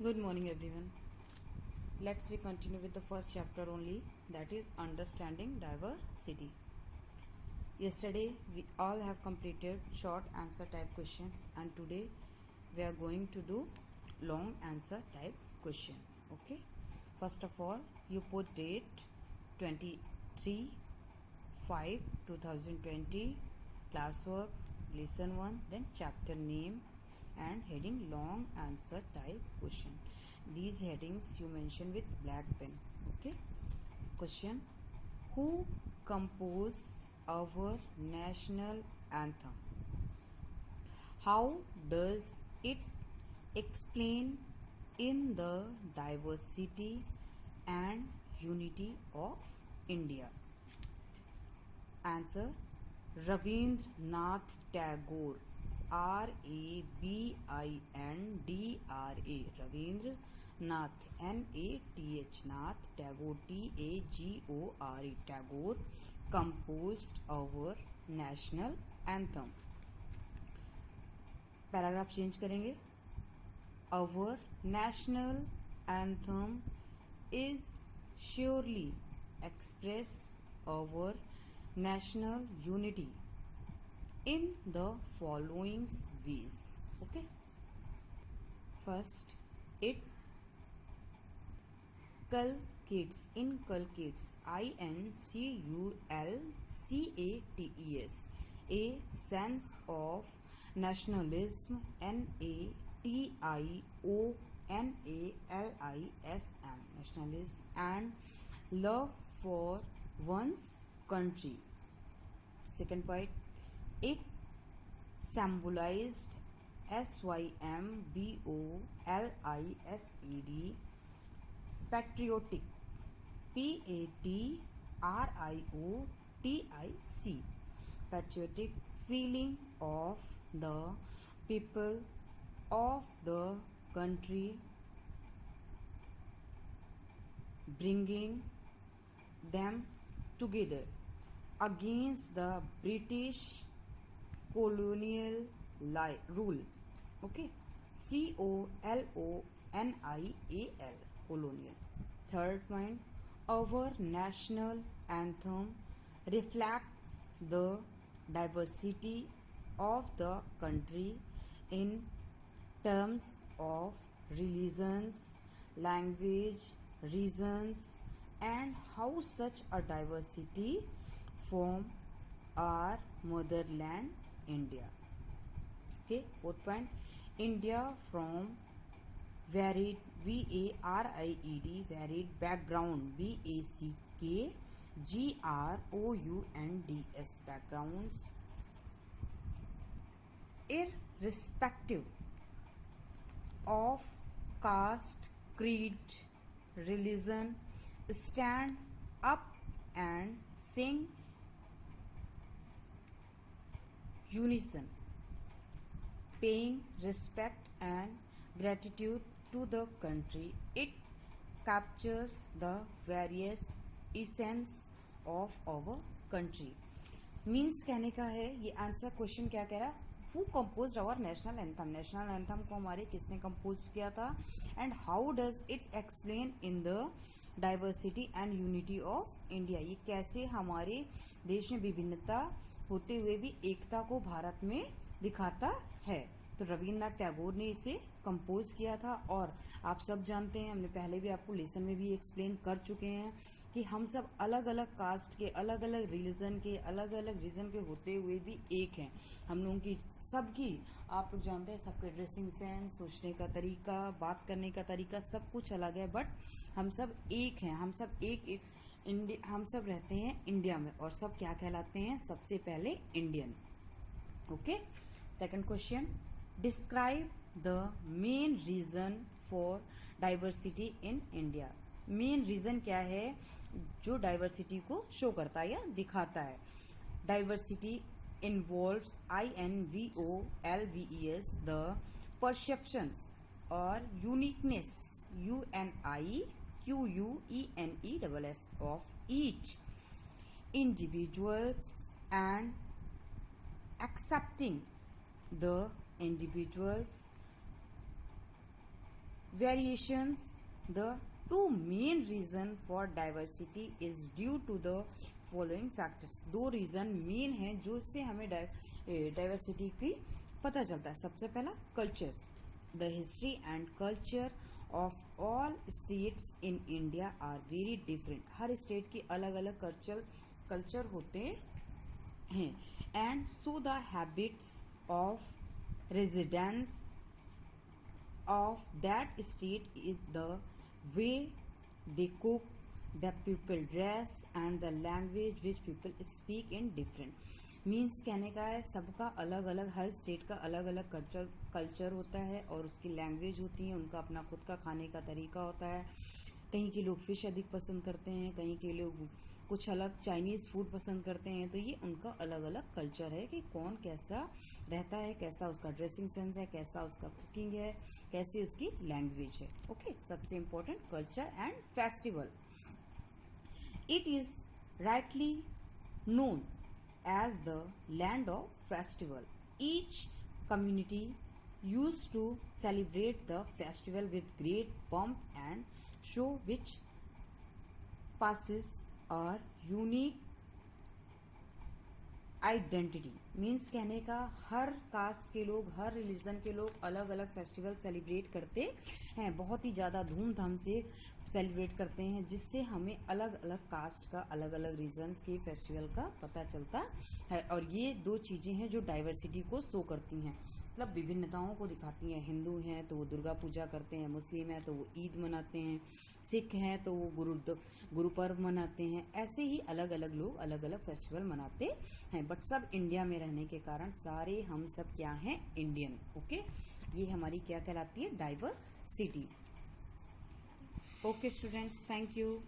Good morning, everyone. Let's we continue with the first chapter only, that is understanding diversity. Yesterday we all have completed short answer type questions, and today we are going to do long answer type question. Okay. First of all, you put date 23/5/2020, classwork, lesson 1, then chapter name and heading long answer type question. These headings you mention with black pen. Okay. Question: who composed our national anthem? How does it explain in the diversity and unity of India? Answer: Rabindranath Tagore. Rabindranath, Nath, Tagore, Tagore, Tagore composed our national anthem. Paragraph change करेंगे. Our national anthem is surely express our national unity in the following ways. Okay. First, it inculcates, inculcates, a sense of nationalism, nationalism, nationalism, and love for one's country. Second point, it symbolized, symbolised, patriotic, patriotic, patriotic feeling of the people of the country, bringing them together against the British colonial rule. Okay. colonial, colonial. Third point, our national anthem reflects the diversity of the country in terms of religions, language, regions, and how such a diversity form our motherland India. Okay. Fourth point, India from varied, varied background, backgrounds, irrespective of caste, creed, religion, stand up and sing unison, paying respect and gratitude to the country. It captures the various essence of our country. Means कहने का है, ये answer question क्या कह रहा है, who composed our national anthem, national anthem को हमारे किसने कंपोज किया था, and how does it explain in the diversity and unity of India. ये कैसे हमारे देश में विभिन्नता होते हुए भी एकता को भारत में दिखाता है. तो रविन्द्रनाथ टैगोर ने इसे कंपोज किया था. और आप सब जानते हैं, हमने पहले भी आपको लेसन में भी एक्सप्लेन कर चुके हैं कि हम सब अलग अलग कास्ट के, अलग अलग रिलीजन के, अलग अलग रीजन के होते हुए भी एक हैं. हम लोगों की सबकी, आप लोग जानते हैं, सबके ड्रेसिंग सेंस, सोचने का तरीका, बात करने का तरीका सब कुछ अलग है, बट हम सब एक हैं. हम सब हम सब रहते हैं इंडिया में, और सब क्या कहलाते हैं, सबसे पहले Indian. Okay. Second question, describe the main reason for diversity in India. Main reason क्या है जो डाइवर्सिटी को शो करता है या दिखाता है. Diversity involves, INVOLVES, the perception और uniqueness, UNIQUENESS of each individual and accepting the individual's variations. The two main reason for diversity is due to the following factors. दो रीजन मेन हैं जो इससे हमें डाइवर्सिटी की पता चलता है. सबसे पहला cultures. The history and culture of all states in India are very different. हर स्टेट की अलग अलग कल्चर होते हैं. And so the habits of residence of that state is the way they cook, the people dress and the language which people speak in different. Means कहने का है सबका अलग अलग, हर स्टेट का अलग अलग कल्चर होता है और उसकी लैंग्वेज होती है, उनका अपना खुद का खाने का तरीका होता है. कहीं के लोग फिश अधिक पसंद करते हैं, कहीं के लोग कुछ अलग चाइनीज़ फूड पसंद करते हैं. तो ये उनका अलग अलग कल्चर है कि कौन कैसा रहता है, कैसा उसका ड्रेसिंग सेंस है, कैसा उसका कुकिंग है, कैसी उसकी लैंग्वेज है. ओके, सबसे important culture and festival. It is rightly known as the land of festival. Each community used to celebrate the festival with great pomp and show which passes our unique identity. Means कहने का हर cast के लोग, हर religion के लोग अलग अलग festival celebrate करते हैं, बहुत ही ज़्यादा धूमधाम से सेलिब्रेट करते हैं, जिससे हमें अलग अलग कास्ट का, अलग अलग रीजन्स के फेस्टिवल का पता चलता है. और ये दो चीज़ें हैं जो डाइवर्सिटी को शो करती हैं, मतलब विभिन्नताओं को दिखाती हैं. हिंदू हैं तो वो दुर्गा पूजा करते हैं, मुस्लिम हैं तो वो ईद मनाते हैं, सिख हैं तो वो गुरु पर्व मनाते हैं. ऐसे ही अलग अलग लोग अलग अलग फेस्टिवल मनाते हैं, बट सब इंडिया में रहने के कारण सारे हम सब क्या हैं, इंडियन. ओके, ये हमारी क्या कहलाती है, diversity. Okay students, thank you.